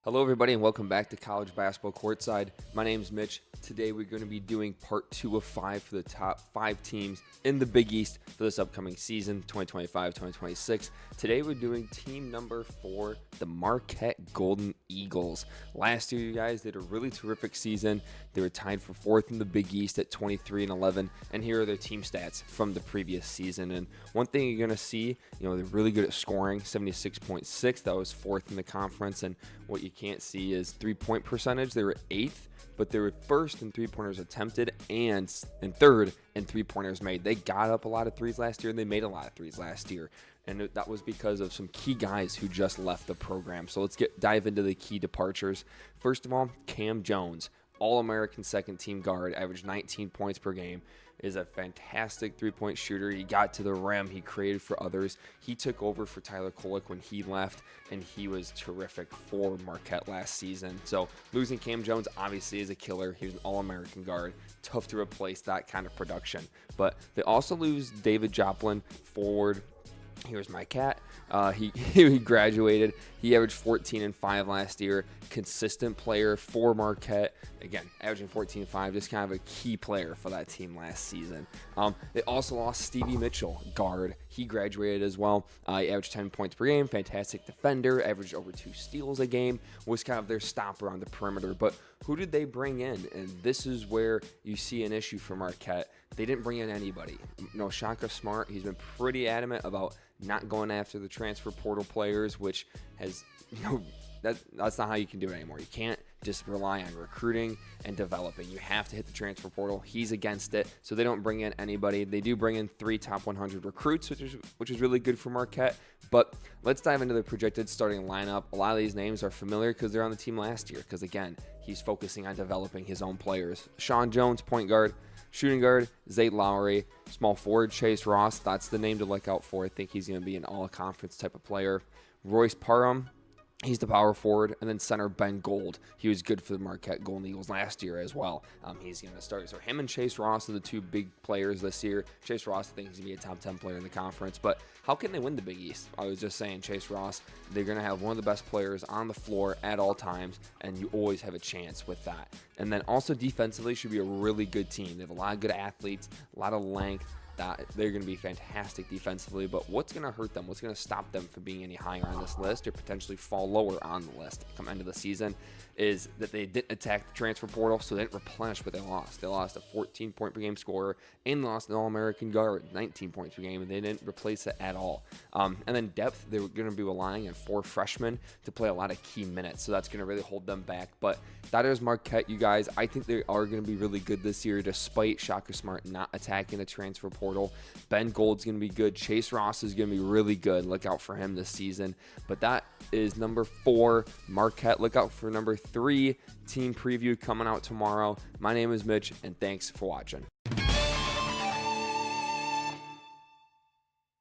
Hello, everybody, and welcome back to College Basketball Courtside. My name is Mitch. Today, we're going to be doing part 2 of 5 for the top 5 teams in the Big East for this upcoming season, 2025-2026. Today, we're doing team number 4, the Marquette Golden Eagles. Last year, you guys did a really terrific season. They were tied for 4th in the Big East at 23-11, and here are their team stats from the previous season. And one thing you're going to see, they're really good at scoring, 76.6. That was 4th in the conference, and what you can't see is three-point percentage. They were 8th, but they were 1st in three-pointers attempted and 3rd in three-pointers made. They got up a lot of threes last year, and they made a lot of threes last year. And that was because of some key guys who just left the program. So let's dive into the key departures. First of all, Cam Jones, All-American second-team guard, averaged 19 points per game. Is a fantastic three-point shooter. He got to the rim. He created for others. He took over for Tyler Kolek when he left, and he was terrific for Marquette last season. So losing Cam Jones obviously is a killer. He was an All-American guard. Tough to replace that kind of production. But they also lose David Joplin, forward. Here's my cat. He graduated. He averaged 14 and 5 last year. Consistent player for Marquette. Again, averaging 14 and 5. Just kind of a key player for that team last season. They also lost Stevie Mitchell, guard. He graduated as well. He averaged 10 points per game. Fantastic defender. Averaged over 2 steals a game. Was kind of their stopper on the perimeter. But who did they bring in? And this is where you see an issue for Marquette. They didn't bring in anybody. Shaka Smart, he's been pretty adamant about not going after the transfer portal players, which has, that's not how you can do it anymore. You can't just rely on recruiting and developing. You have to hit the transfer portal. He's against it, so they don't bring in anybody. They do bring in 3 top 100 recruits, which is really good for Marquette. But let's dive into the projected starting lineup. A lot of these names are familiar because they're on the team last year, because, again, he's focusing on developing his own players. Sean Jones, point guard. Shooting guard, Zay Lowry. Small forward, Chase Ross. That's the name to look out for. I think he's going to be an all-conference type of player. Royce Parham, he's the power forward. And then center, Ben Gold. He was good for the Marquette Golden Eagles last year as well. He's going to start. So him and Chase Ross are the 2 big players this year. Chase Ross, I think he's going to be a top 10 player in the conference. But how can they win the Big East? I was just saying, Chase Ross, they're going to have one of the best players on the floor at all times, and you always have a chance with that. And then also defensively should be a really good team. They have a lot of good athletes, a lot of length. They're going to be fantastic defensively, but what's going to hurt them? What's going to stop them from being any higher on this list or potentially fall lower on the list come end of the season is that they didn't attack the transfer portal, so they didn't replenish what they lost. They lost a 14-point per game scorer and lost an All-American guard, 19 points per game, and they didn't replace it at all. And then depth, they were going to be relying on 4 freshmen to play a lot of key minutes, so that's going to really hold them back. But that is Marquette, you guys. I think they are going to be really good this year despite Shaka Smart not attacking the transfer portal. Ben Gold's going to be good. Chase Ross is going to be really good. Look out for him this season. But that is number 4, Marquette. Look out for number 3, team preview coming out tomorrow. My name is Mitch, and thanks for watching.